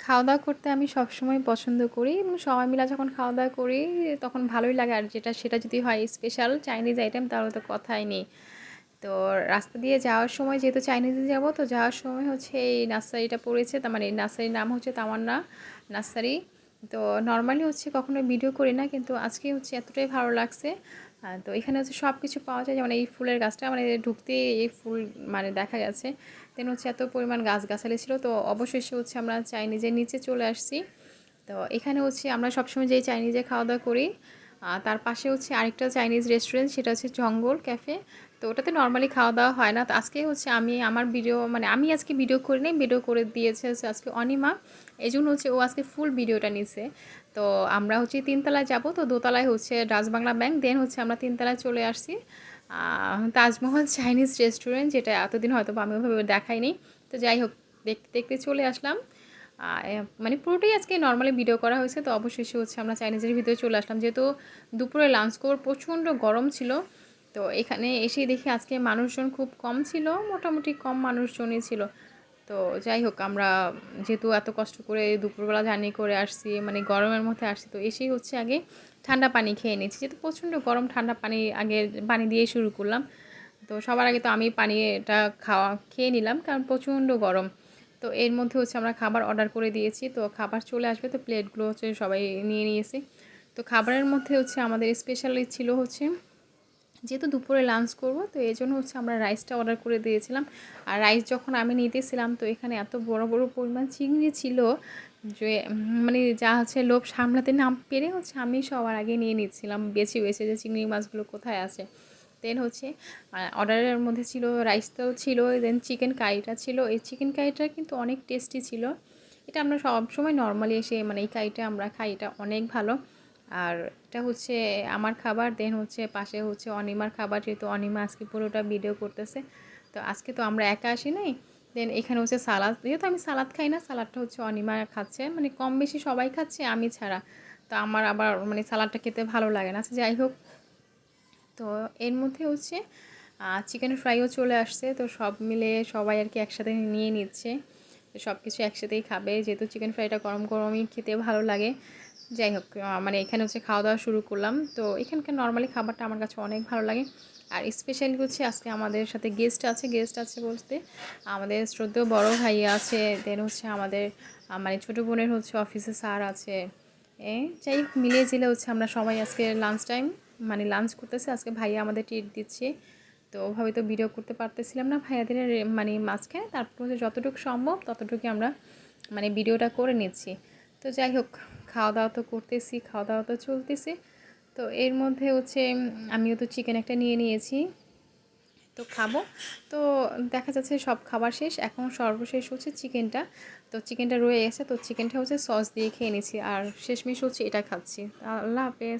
খাওয়া-দাওয়া করতে আমি সবসময় পছন্দ করি এবং সবাই মিলে যখন খাওয়া-দাওয়া করি তখন ভালোই লাগে। আর সেটা যদি হয় স্পেশাল চাইনিজ আইটেম তাহলে তো কথাই নেই। তো রাস্তা দিয়ে যাওয়ার সময় যেহেতু চাইনিজে যাবো তো যাওয়ার সময় হচ্ছে এই নার্সারিটা পড়েছে, তার মানে এই নার্সারির নাম হচ্ছে তামান্না নার্সারি। তো নরমালি হচ্ছে কখনো ভিডিও করি না, কিন্তু আজকে হচ্ছে এতটাই ভালো লাগছে। তো এখানে হচ্ছে সব কিছু পাওয়া যায়, যেমন এই ফুলের গাছটা মানে ঢুকতেই এই ফুল মানে দেখা গেছে। দেন হচ্ছে এত পরিমাণ গাছগাছালি ছিল, তো অবশেষে হচ্ছে আমরা চাইনিজের নিচে চলে আসছি। তো এখানে হচ্ছে আমরা সবসময় যেই চাইনিজে খাওয়া দাওয়া করি তার পাশে হচ্ছে আরেকটা চাইনিজ রেস্টুরেন্ট, সেটা হচ্ছে জঙ্গল ক্যাফে। তো ওটাতে নর্মালি খাওয়া দাওয়া হয় না। তো আজকে হচ্ছে আমি আমার ভিডিও মানে আমি আজকে ভিডিও করি নাই, ভিডিও করে দিয়েছে হচ্ছে আজকে অনিমা। এই জন্য হচ্ছে ও আজকে ফুল ভিডিওটা নিছে। তো আমরা হচ্ছে তিনতলায় যাব, তো দোতলায় হচ্ছে রাজবাংলা ব্যাংক, দেন হচ্ছে আমরা তিনতলায় চলে আসছি তাজমহল চাইনিজ রেস্টুরেন্ট, যেটা এতদিন হয়তো আমি ওইভাবে দেখাইনি। তো যাই হোক, দেখতে দেখতে চলে আসলাম। মানে পুরোটাই আজকে নর্মালি ভিডিও করা হয়েছে। তো অবশেষে হচ্ছে আমরা চাইনিজের ভিতরে চলে আসলাম, যেহেতু দুপুরে লাঞ্চ করব, প্রচণ্ড গরম ছিল। তো এখানে এসেই দেখি আজকে মানুষজন খুব কম ছিল, মোটামুটি কম মানুষজনই ছিল। তো যাই হোক, আমরা যেহেতু এত কষ্ট করে দুপুরবেলা জার্নি করে আসছি, মানে গরমের মধ্যে আসছি, তো এসেই হচ্ছে আগে ঠান্ডা পানি খেয়ে নিচ্ছি, যেহেতু প্রচণ্ড গরম। ঠান্ডা পানি আগে পানি দিয়েই শুরু করলাম। তো সবার আগে তো আমি পানিটা খেয়ে নিলাম, কারণ প্রচণ্ড গরম। তো এর মধ্যে হচ্ছে আমরা খাবার অর্ডার করে দিয়েছি, তো খাবার চলে আসবে, তো প্লেটগুলো হচ্ছে সবাই নিয়ে নিয়েছি। তো খাবারের মধ্যে হচ্ছে আমাদের স্পেশালি ছিল হচ্ছে, যেহেতু দুপুরে লাঞ্চ করব তো এই জন্য হচ্ছে আমরা রাইসটা অর্ডার করে দিয়েছিলাম। আর রাইস যখন আমি নিতেছিলাম তো এখানে এত বড় বড় পরিমাণ চিংড়ি ছিল যে মানে যা হচ্ছে লোভ সামলাতে না পেরে হচ্ছে আমি সবার আগে নিয়ে নিচ্ছিলাম বেছে বেছে যে চিংড়ি মাছগুলো কোথায় আছে। দেন হচ্ছে অর্ডারের মধ্যে ছিল রাইসটাও ছিল, দেন চিকেন কারিটা ছিল। এই চিকেন কারিটা কিন্তু অনেক টেস্টি ছিল। এটা আমরা সবসময় নর্মালি এসে মানে এই কারিটা আমরা খাই, এটা অনেক ভালো। আর এটা হচ্ছে আমার খাবার, দেন হচ্ছে পাশে হচ্ছে অনিমার খাবার, যেহেতু অনিমা আজকে পুরোটা ভিডিও করতেছে। তো আজকে তো আমরা একা আসি নাই। দেন এখানে হচ্ছে সালাদ, যেহেতু আমি সালাদ খাই না, সালাদটা হচ্ছে অনিমা খাচ্ছে, মানে কম বেশি সবাই খাচ্ছে আমি ছাড়া। তো আমার আবার মানে সালাদটা খেতে ভালো লাগে না। আচ্ছা যাই হোক, তো এর মধ্যে হচ্ছে চিকেন ফ্রাইও চলে আসছে। তো সব মিলে সবাই আর কি একসাথে নিয়ে নিচ্ছে, তো সব কিছু একসাথেই খাবে, যেহেতু চিকেন ফ্রাইটা গরম গরমই খেতে ভালো লাগে। যাই হোক, মানে এখানে হচ্ছে খাওয়া দাওয়া শুরু করলাম। তো এখানকার নর্মালি খাবারটা আমার কাছে অনেক ভালো লাগে। আর স্পেশালি হচ্ছে আজকে আমাদের সাথে গেস্ট আছে বলতে আমাদের শ্রদ্ধেয় বড় ভাইয়া আছে, দেন হচ্ছে আমাদের মানে ছোটো বোনের হচ্ছে অফিসে স্যার আছে। যাই হোক, মিলিয়ে ঝিলে হচ্ছে আমরা সবাই আজকে লাঞ্চ টাইম মানে লাঞ্চ করতেছি। আজকে ভাইয়া আমাদের ট্রিট দিচ্ছে। তো ওভাবে তো ভিডিও করতে পারতেছিলাম না ভাইয়াদের মানে মাঝখানে, তারপর হচ্ছে যতটুকু সম্ভব ততটুকু আমরা মানে ভিডিওটা করে নিচ্ছি। তো যাই হোক, খাওয়া দাওয়া তো করতেছি, খাওয়া দাওয়া তো চলতেছে। তো এর মধ্যে হচ্ছে আমিও তো চিকেন একটা নিয়ে নিয়েছি, তো খাবো। তো দেখা যাচ্ছে সব খাবার শেষ, এখন সর্বশেষ হচ্ছে চিকেনটা। তো চিকেনটা রয়ে গেছে, তো চিকেনটা হচ্ছে সস দিয়ে খেয়ে নিচ্ছি, আর শেষমেশ হচ্ছে এটা খাচ্ছি। আল্লাহ হাফেজ।